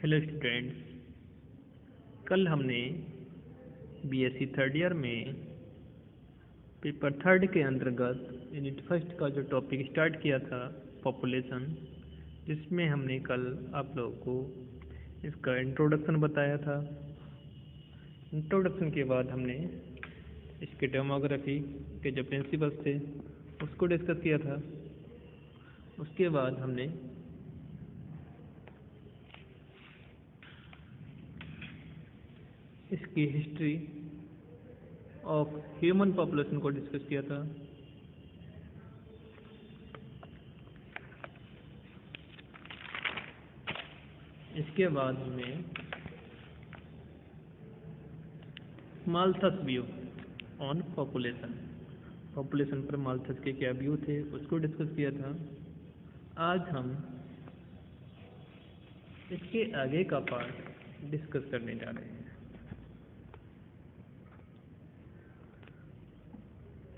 Hello students, कल हमने BSc third year में पेपर थर्ड के अंतर्गत यूनिट फर्स्ट का जो टॉपिक स्टार्ट किया था पॉपुलेशन, जिसमें हमने कल आप लोगों को इसका इंट्रोडक्शन बताया था। इंट्रोडक्शन के बाद हमने इसके डेमोग्राफी के जो प्रिंसिपल्स थे उसको डिस्कस किया था। उसके बाद हमने इसकी हिस्ट्री ऑफ ह्यूमन पॉपुलेशन को डिस्कस किया था। इसके बाद हमने माल्थस व्यू ऑन पॉपुलेशन पर माल्थस के क्या व्यू थे उसको डिस्कस किया था। आज हम इसके आगे का पार्ट डिस्कस करने जा रहे हैं।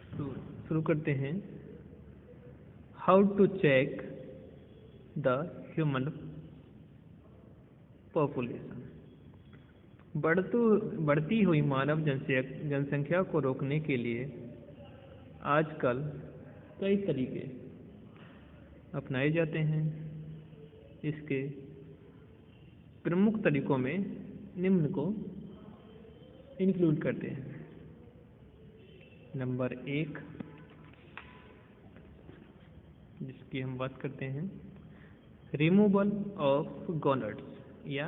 तो शुरू करते हैं। How to check the human population. बढ़ती हुई मानव जनसंख्या को रोकने के लिए आजकल कई तरीके अपनाए जाते हैं। इसके प्रमुख तरीकों में निम्न को इंक्लूड करते हैं। नंबर 1, जिसकी हम बात करते हैं, रिमूवल ऑफ गोनाड्स या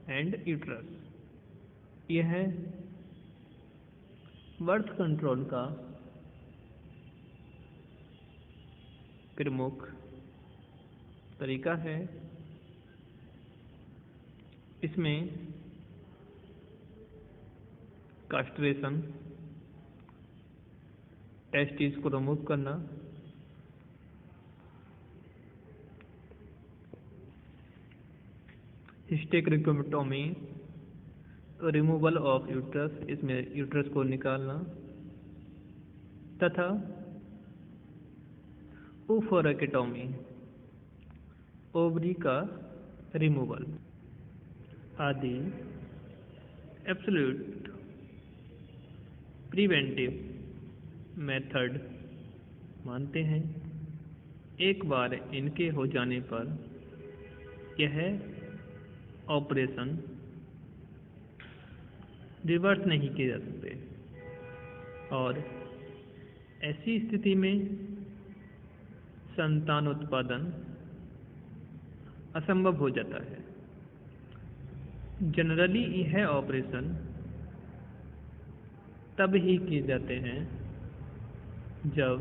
एंड यूट्रस। यह बर्थ कंट्रोल का प्रमुख तरीका है। इसमें कास्ट्रेशन, टेस्टिस को रिमूव करना, हिस्टेरेक्टोमी, रिमूवल ऑफ यूट्रस, इसमें यूट्रस को निकालना, तथा ओफोरेक्टोमी, ओवरी का रिमूवल आदि एब्सोल्यूट प्रिवेंटिव मेथड मानते हैं। एक बार इनके हो जाने पर यह ऑपरेशन रिवर्स नहीं किए जा सकते और ऐसी स्थिति में संतान उत्पादन असंभव हो जाता है। जनरली यह ऑपरेशन तब ही किए जाते हैं जब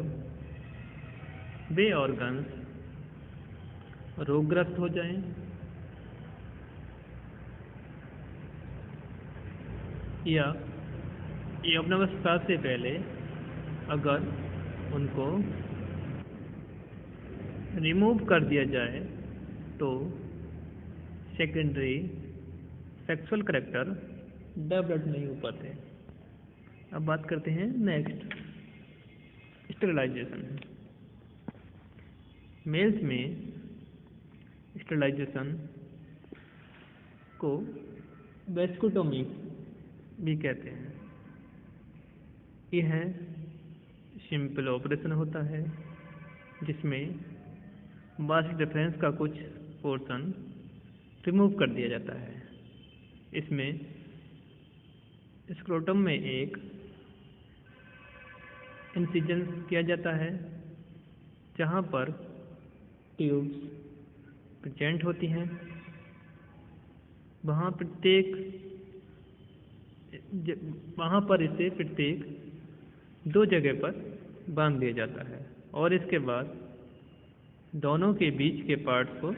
वे ऑर्गन्स रोगग्रस्त हो जाएं या यौवनावस्था से पहले अगर उनको रिमूव कर दिया जाए तो सेकेंडरी सेक्सुअल करैक्टर डेवलप नहीं हो पाते। अब बात करते हैं नेक्स्ट, स्टेरिलाइजेशन। मेल्स में स्टेरिलाइजेशन को वेस्कुटोमी भी कहते हैं। यह सिंपल ऑपरेशन होता है जिसमें वास डिफरेंस का कुछ पोर्शन रिमूव कर दिया जाता है। इसमें स्क्रोटम में एक इंसिजन किया जाता है जहाँ पर ट्यूब्स प्रेजेंट होती हैं। वहाँ पर इसे प्रत्येक 2 जगह पर बांध दिया जाता है और इसके बाद दोनों के बीच के पार्ट्स को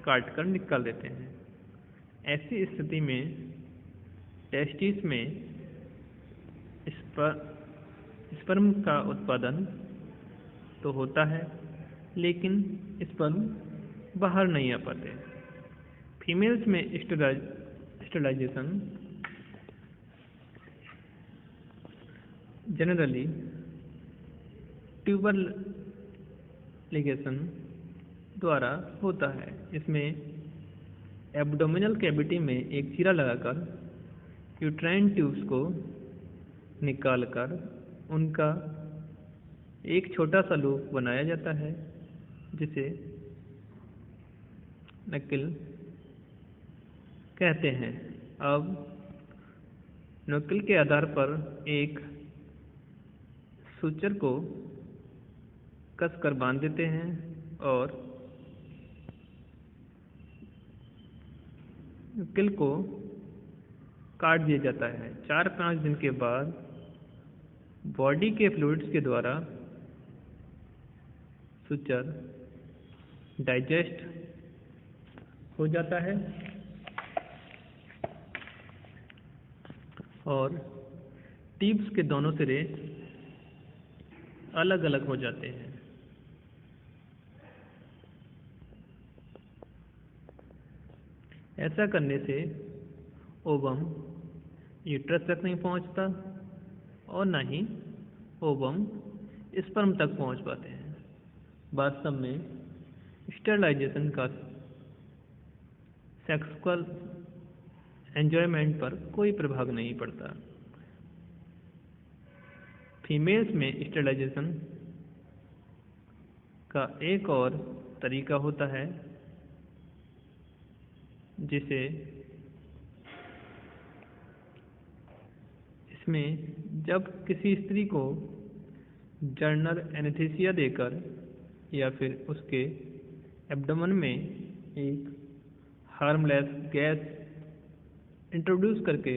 काट कर निकाल देते हैं। ऐसी स्थिति में टेस्टिस में स्पर्म का उत्पादन तो होता है लेकिन स्पर्म बाहर नहीं आ पाते। फीमेल्स में स्टेरिलाइजेशन जनरली ट्यूबर लिगेशन द्वारा होता है। इसमें एब्डोमिनल कैविटी में एक चीरा लगाकर यूट्राइन ट्यूब्स को निकालकर उनका एक छोटा सा लूप बनाया जाता है जिसे नक्ल कहते हैं। अब नक्ल के आधार पर एक सूचर को कसकर बांध देते हैं और नक्ल को काट दिया जाता है। 4-5 दिन के बाद बॉडी के फ्लूइड्स के द्वारा सूचर डाइजेस्ट हो जाता है और टिप्स के दोनों सिरे अलग अलग हो जाते हैं। ऐसा करने से ओवम यूट्रस तक नहीं पहुंचता और न ही ओवम स्पर्म तक पहुंच पाते हैं। वास्तव में स्टरलाइजेशन का सेक्सुअल एंजॉयमेंट पर कोई प्रभाव नहीं पड़ता। फीमेल्स में स्टरलाइजेशन का एक और तरीका होता है जिसे इसमें जब किसी स्त्री को जनरल एनेस्थीसिया देकर या फिर उसके एब्डोमेन में एक हार्मलेस गैस इंट्रोड्यूस करके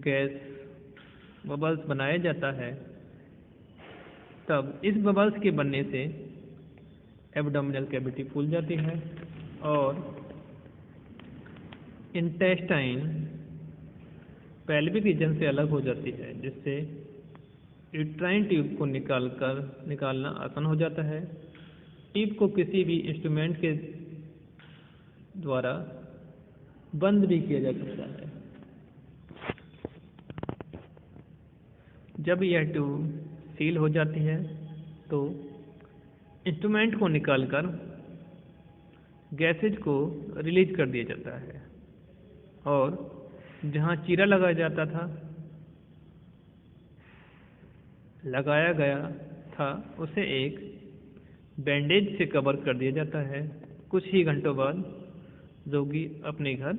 गैस बबल्स बनाया जाता है, तब इस बबल्स के बनने से एब्डोमिनल कैविटी फूल जाती है और इंटेस्टाइन पेल्विक रीजन से अलग हो जाती है, जिससे यूट्राइन ट्यूब को निकालना आसान हो जाता है। ट्यूब को किसी भी इंस्ट्रूमेंट के द्वारा बंद भी किया जा सकता है। जब यह ट्यूब सील हो जाती है तो इंस्ट्रूमेंट को निकालकर गैसेज को रिलीज कर दिया जाता है और जहां चीरा लगाया गया था उसे एक बैंडेज से कवर कर दिया जाता है। कुछ ही घंटों बाद रोगी अपने घर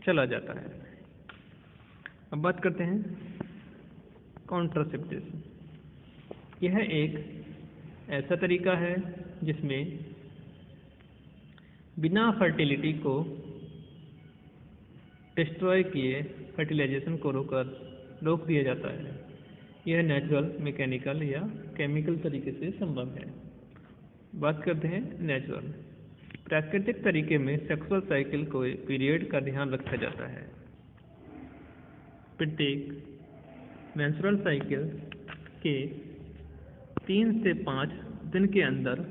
चला जाता है। अब बात करते हैं कॉन्ट्रासेप्टिव। यह एक ऐसा तरीका है जिसमें बिना फर्टिलिटी को डिस्ट्रॉय किए फर्टिलाइजेशन को रोक दिया जाता है। यह नेचुरल, मैकेनिकल या केमिकल तरीके से संभव है। बात करते हैं नेचुरल। प्राकृतिक तरीके में सेक्सुअल साइकिल को पीरियड का ध्यान रखा जाता है। प्रत्येक मेंस्ट्रुअल साइकिल के 3 से 5 दिन के अंदर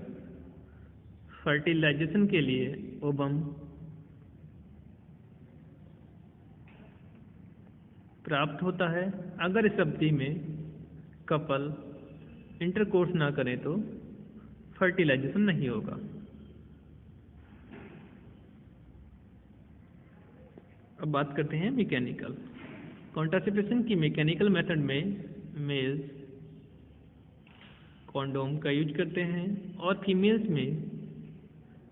फर्टिलाइजेशन के लिए ओवम प्राप्त होता है। अगर इस अवधि में कपल इंटरकोर्स ना करें तो फर्टिलाइजेशन नहीं होगा। अब बात करते हैं मैकेनिकल। कॉन्ट्रासेप्शन की मैकेनिकल मेथड में मेल्स कॉन्डोम का यूज करते हैं और फीमेल्स में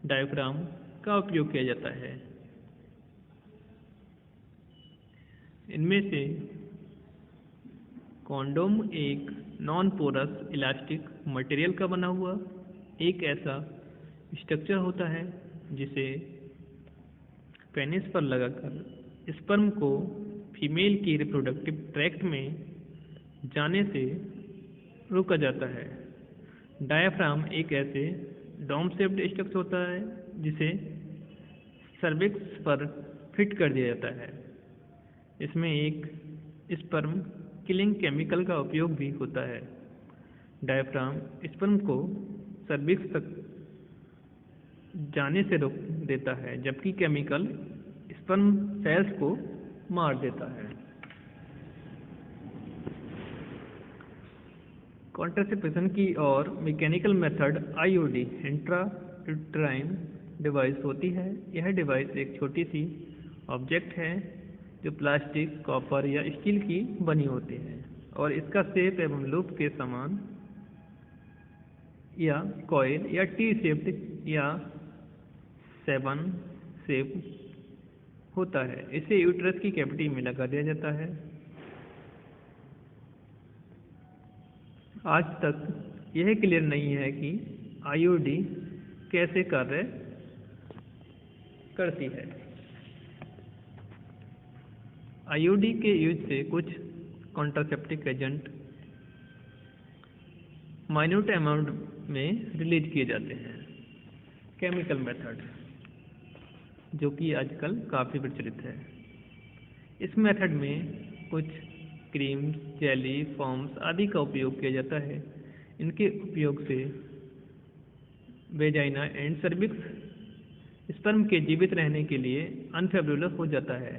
डायफ्राम का उपयोग किया जाता है। इनमें से कॉन्डोम एक नॉन पोरस इलास्टिक मटेरियल का बना हुआ एक ऐसा स्ट्रक्चर होता है जिसे पेनिस पर लगाकर स्पर्म को फीमेल की रिप्रोडक्टिव ट्रैक्ट में जाने से रोका जाता है। डायाफ्राम एक ऐसे डोम शेप्ड स्ट्रक्चर होता है जिसे सर्विक्स पर फिट कर दिया जाता है। इसमें एक स्पर्म किलिंग केमिकल का उपयोग भी होता है। डायफ्राम स्पर्म को सर्विक्स तक जाने से रोक देता है, जबकि केमिकल स्पर्म सेल्स को मार देता है। कॉन्ट्रासेप्शन की और mechanical method IOD intra uterine device होती है। यह डिवाइस एक छोटी सी ऑब्जेक्ट है जो प्लास्टिक, कॉपर या स्टील की बनी होती है और इसका शेप एवं लूप के समान या कॉइल या टी शेप्ड या 7 शेप होता है। इसे यूट्रस की कैविटी में लगा दिया जाता है। आज तक यह क्लियर नहीं है कि आईयूडी कैसे कार्य करती है। आईयूडी के यूज से कुछ कॉन्ट्रासेप्टिव एजेंट माइन्यूट अमाउंट में रिलीज किए जाते हैं। केमिकल मेथड, जो कि आजकल काफ़ी प्रचलित है। इस मेथड में कुछ क्रीम्स, जेली, फॉर्म्स आदि का उपयोग किया जाता है। इनके उपयोग से वेजाइना एंड सर्विक्स स्पर्म के जीवित रहने के लिए अनफेवरेबल हो जाता है।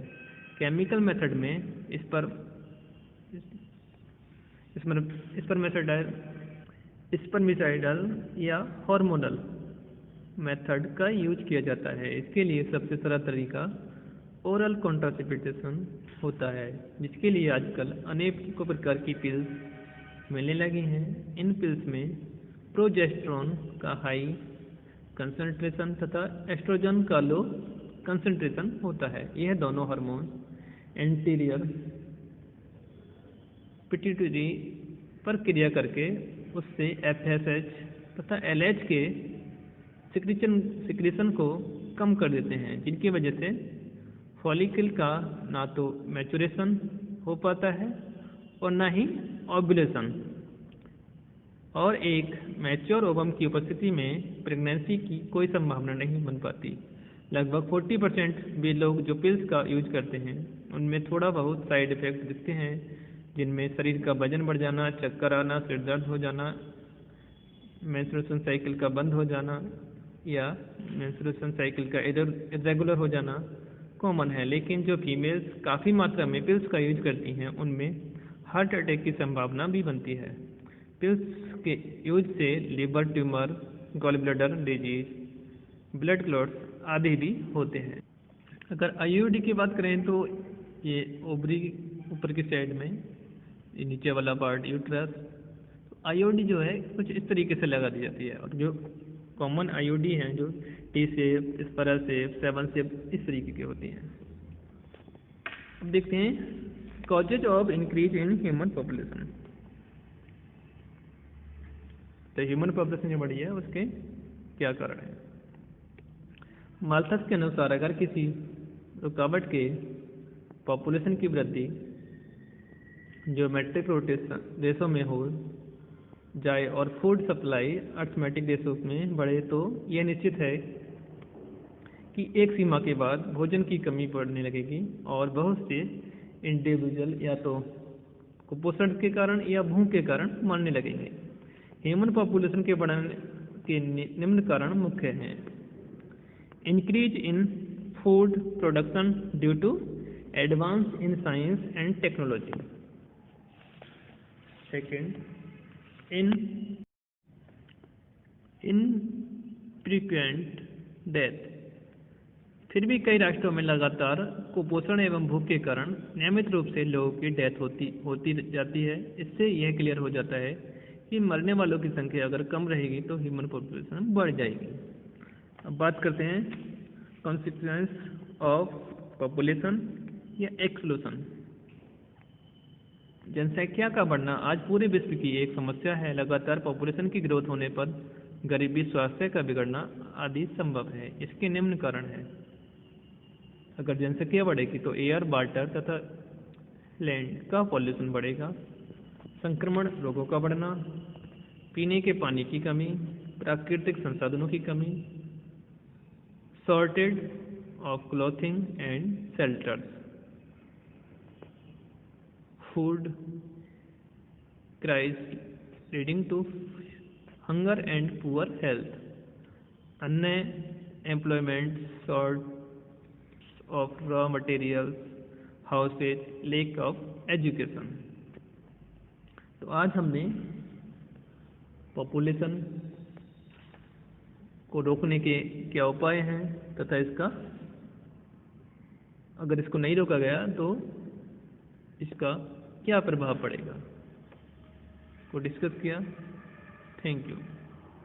केमिकल मेथड में स्पर्मिसाइडल या हार्मोनल मेथड का यूज किया जाता है। इसके लिए सबसे सरल तरीका ओरल कॉन्ट्रासेप्शन होता है, जिसके लिए आजकल अनेक प्रकार की पिल्स मिलने लगी हैं। इन पिल्स में प्रोजेस्टेरोन का हाई कंसंट्रेशन तथा एस्ट्रोजन का लो कंसंट्रेशन होता है। यह दोनों हार्मोन एंटीरियर पिट्यूटरी पर क्रिया करके उससे एफएसएच तथा एलएच के सिक्रीशन को कम कर देते हैं, जिनकी वजह से फॉलिकल का ना तो मैचुरेशन हो पाता है और ना ही ओव्यूलेशन, और एक मैच्योर ओवम की उपस्थिति में प्रेगनेंसी की कोई संभावना नहीं बन पाती। लगभग 40% वे लोग जो पिल्स का यूज करते हैं उनमें थोड़ा बहुत साइड इफेक्ट दिखते हैं, जिनमें शरीर का वजन बढ़ जाना, चक्कर आना, सिर दर्द हो जाना, मेंस्ट्रुएशन साइकिल का बंद हो जाना या मेंस्ट्रुएशन साइकिल का इरेगुलर हो जाना कॉमन है। लेकिन जो फीमेल्स काफ़ी मात्रा में पिल्स का यूज करती हैं उनमें हार्ट अटैक की संभावना भी बनती है। पिल्स के यूज से liver tumour, gall bladder disease, blood clots आदि भी होते हैं। अगर आईयूडी की बात करें तो ये ओवरी ऊपर की साइड में, ये नीचे वाला पार्ट यूट्रस, तो आईयूडी जो है कुछ इस तरीके से लगा दी जाती है। और जो कॉमन आईयूडी हैं जो T shape, spiral shape, 7 shape इस तरीके की होती हैं। अब देखते हैं causes of increase in human population. तो ह्यूमन पॉपुलेशन जो बढ़ी है उसके क्या कारण है। माल्थस के अनुसार अगर किसी रुकावट के पॉपुलेशन की वृद्धि ज्योमेट्रिक रोटेशन देशों में हो जाए और फूड सप्लाई अर्थमेटिक देशों में बढ़े, तो यह निश्चित है कि एक सीमा के बाद भोजन की कमी पड़ने लगेगी और बहुत से इंडिविजुअल या तो कुपोषण के कारण या भूख के कारण मरने लगेंगे। ह्यूमन पॉपुलेशन के बढ़ने के निम्न कारण मुख्य हैं। Increase in food production due to advance in science and technology. Second, infrequent death. फिर भी कई राष्ट्रों में लगातार कुपोषण एवं भूख के कारण नियमित रूप से लोगों की डेथ होती जाती है। इससे यह क्लियर हो जाता है कि मरने वालों की संख्या अगर कम रहेगी तो ह्यूमन पॉपुलेशन बढ़ जाएगी। अब बात करते हैं कॉन्सिक्वेंस ऑफ पॉपुलेशन या एक्सक्लूशन। जनसंख्या का बढ़ना आज पूरे विश्व की एक समस्या है। लगातार पॉपुलेशन की ग्रोथ होने पर गरीबी, स्वास्थ्य का बिगड़ना आदि संभव है। इसके निम्न कारण हैं। अगर जनसंख्या बढ़ेगी तो एयर, वाटर तथा लैंड का पॉल्यूशन बढ़ेगा, संक्रमण रोगों का बढ़ना, पीने के पानी की कमी, प्राकृतिक संसाधनों की कमी, shortage of clothing and shelters, food crisis leading to hunger and poor health, unemployment, short of raw materials, houses, lack of education. तो आज हमने पॉपुलेशन को रोकने के क्या उपाय हैं तथा इसका अगर इसको नहीं रोका गया तो इसका क्या प्रभाव पड़ेगा को डिस्कस किया। Thank you.